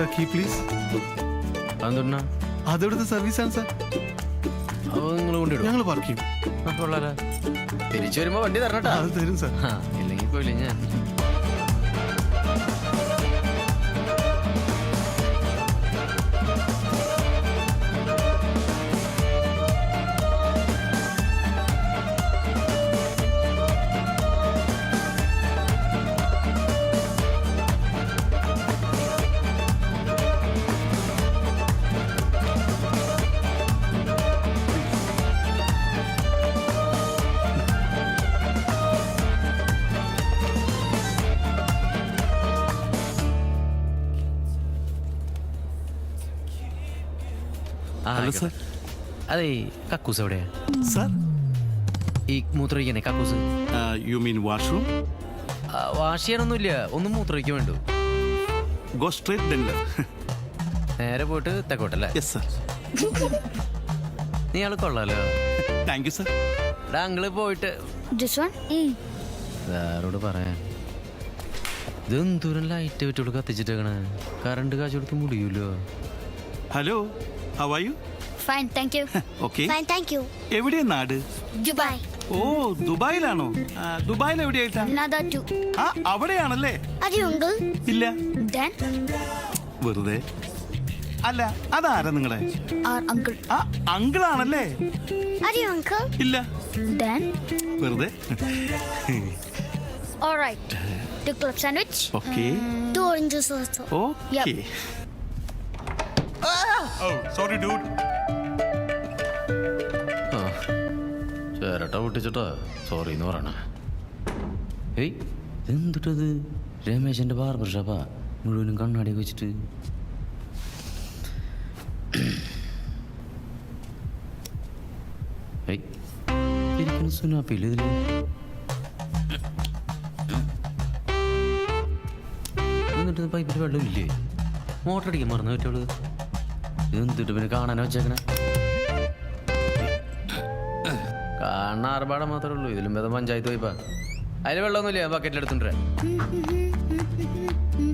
Sir key please. അതെന്തുണ്ണ അതെവിടുത്തെ സർവീസാണ് സാർ. അപ്പോൾ നിങ്ങൾ കൊണ്ടിടും, ഞങ്ങൾ പാർക്ക് ചെയ്യും. കൊള്ളാലോ. തിരിച്ചു വരുമ്പോൾ വണ്ടി തരണട്ടാ. അത് തരും സാർ. ഇല്ലെങ്കിൽ പോയില്ലേ ഞാൻ. Hello sir. അതെ, കക്കൂസ് എവിടെയാ സാർ ഈ മൂത്രമൊഴിക്കണേ? കക്കൂസ് യു മീൻ വാഷ്റൂം? വാഷ് ചെയ്യാനൊന്നുമില്ല, ഒന്നും മൂത്രമൊഴിക്കാൻ വേണ്ടു. ഗോ സ്ട്രേറ്റ് ഡെൻലർ. നേരെ പോയിട്ട് തെക്കോട്ടല്ലേ? Yes sir. നീ ആള് കൊള്ളാലോ. Thank you sir. എടാ അങ്കിള് പോയിട്ട് വേറോട് പറയാൻ. ഇത് എന്തോരം ലൈറ്റ് വെച്ചോട് കത്തിച്ചിട്ടേക്കണേ. കറണ്ട് കാശ് കൊടുത്ത് മുടിയൂലോ. Hello, how are you? Fine, thank you. Okay. Fine, thank you. എവിടെയാ നാട്? Dubai. ഓ, ദുബായിലാണോ? ദുബായിൽ എവിടെയായിട്ടാ? Another two. ആ, അവിടെയാണല്ലേ? Are you uncle? ഇല്ല. Then? വെറുതെ. അല്ല, അതാരാ നിങ്ങളെ? Our uncle. ആ, അങ്കിളാണല്ലേ? Are you uncle? ഇല്ല. Then? വെറുതെ. All right. Two club sandwich. Okay. Two oranges also. Okay. Oh, sorry, dude. ചേരട്ട പൊട്ടിച്ചിട്ടാ സോറി എന്ന് പറയണ. ഏയ് എന്തിട്ടത്? രമേശന്റെ ബാർബർ ഷോപ്പാ. മുഴുവനും കണ്ണാടിയൊക്കെ വെച്ചിട്ട്. ഏയ് ഇരിക്കുന്ന സുനാപ്പില്ല ഇതില്. എന്നിട്ട് പൈപ്പിൽ വെള്ളമില്ലേ? മോട്ടർ അടിക്കാൻ മറന്നു പറ്റുള്ളൂ. എന്തിട്ട് പിന്നെ കാണാനോ വെച്ചേക്കണേ? കാണാൻ ആർഭാടം മാത്രമേ ഉള്ളൂ. ഇതിലും ഭേദം പഞ്ചായത്ത് പോയിപ്പാ. അതിൽ വെള്ളമൊന്നുമില്ല, ഞാൻ ബക്കറ്റിലെടുത്തിട്ടേ.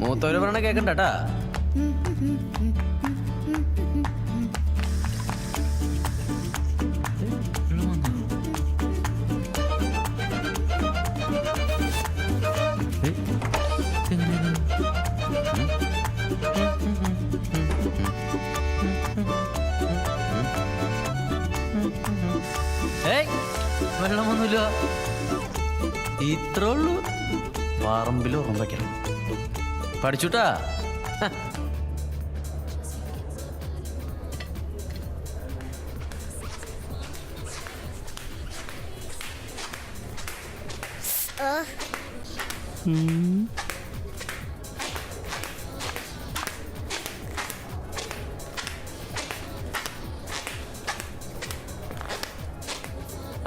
മൂത്തവര് പറഞ്ഞ കേക്കണ്ടട്ടാ. വെള്ളമൊന്നുമില്ല, ഇത്രേ ഉള്ളൂ. പറമ്പിൽ ഉറം വയ്ക്കണം. പഠിച്ചുട്ടാ.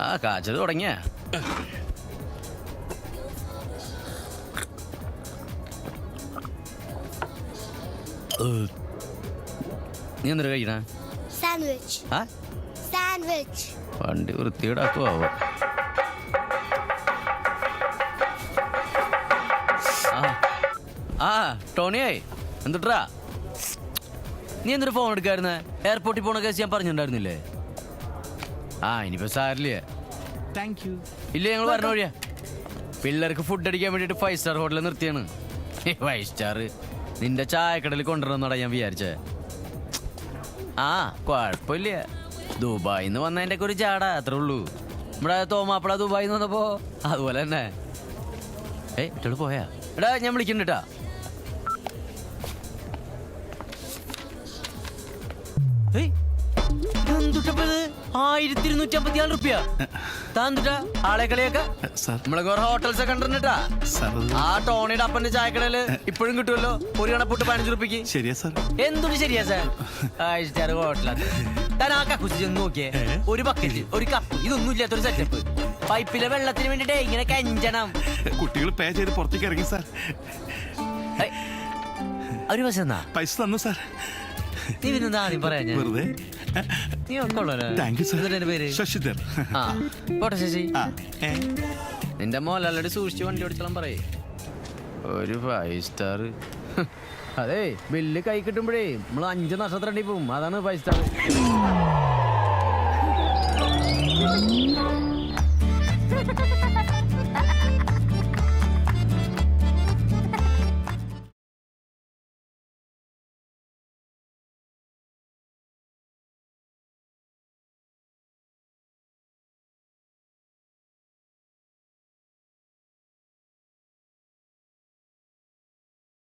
ആ കാച്ചത് തുടങ്ങിയ. നീ എന്തൊരു കഴിക്കണ? Sandwich. ആ Sandwich. വണ്ടി വൃത്തിയിടാക്കുവോ? ആ ടോണിയായി എന്തുട്ടാ? നീ എന്തൊരു ഫോൺ എടുക്കായിരുന്നേ? എയർപോർട്ടിൽ പോണ കേസ് ഞാൻ പറഞ്ഞിട്ടുണ്ടായിരുന്നില്ലേ? ആ ഇനിയിപ്പോ സാരില്ലേ? Thank you. ഇല്ല, ഞങ്ങൾ പറഞ്ഞ വഴിയാ. പിള്ളേർക്ക് ഫുഡ് അടിക്കാൻ വേണ്ടിട്ട് 5 സ്റ്റാർ ഹോട്ടലിൽ നിർത്തിയാണ്. 5 സ്റ്റാർ നിന്റെ ചായക്കടയിൽ കൊണ്ടുവരണമെന്നാടാ ഞാൻ വിചാരിച്ചേ. ആ കുഴപ്പമില്ല. ദുബായിൽ നിന്ന് വന്നതിൻ്റെ ഒക്കെ ഒരു ചാടാ, അത്രേ ഉള്ളൂ. നമ്മുടെ തോമാപ്പിള ദുബായിൽ നിന്ന് വന്നപ്പോ അതുപോലെ തന്നെ. ഏയ് ഇട്ടോള് പോയാ? എടാ ഞാൻ വിളിക്കണ്ടാ. ഏയ് എന്തുട്ടപ്പത്? 1254 റുപ്യ താന്തുട്ടാ ആളെ കളിയൊക്കെ. നമ്മളെ കുറെ ഹോട്ടൽസ് ഒക്കെ കണ്ടിട്ടാ. ആ ടോണിയുടെ അപ്പന്റെ ചായക്കടയില് ഇപ്പോഴും കിട്ടുമല്ലോ ഒരു കണപ്പൂട്ട് 15 റുപ്യക്ക്. ശരിയാ സാർ. എന്തുകൊണ്ട് ശരിയാ സാർ? 5 സ്റ്റാർ ഹോട്ടലാണ്. താൻ ആ കക്കൂസ് ചെന്ന് നോക്കിയേ. ഒരു ബക്കറ്റ്, ഒരു കപ്പ്, ഇതൊന്നും ഇല്ലാത്തൊരു സെറ്റപ്പ്. പൈപ്പിലെ വെള്ളത്തിന് വേണ്ടിട്ടേ ഇങ്ങനെ കെഞ്ചണം. കുട്ടികൾ പേ ചെയ്ത് പുറത്തേക്ക് ഇറങ്ങി സാർ. ഒരു വശം പൈസ തന്നു സാർ. നീ പിന്നെ ആദ്യം പറയാ. ഞാൻ വെറുതെ. നീ ഒക്കെ ഉള്ളല്ലോ. Thank you sir. എന്റെ പേര് ശശിധർ. ആ പോട്ടെ ശശി. ഏ നിന്റെ മോലാലോട് സൂക്ഷിച്ച് വണ്ടി ഓടിച്ചോളാൻ പറയേ. ഒരു 5 സ്റ്റാർ അതെ ബില്ല് കൈ കിട്ടുമ്പോഴേ നമ്മൾ 5 നക്ഷത്രണ്ടി പോവും. അതാണ് 5 സ്റ്റാർ.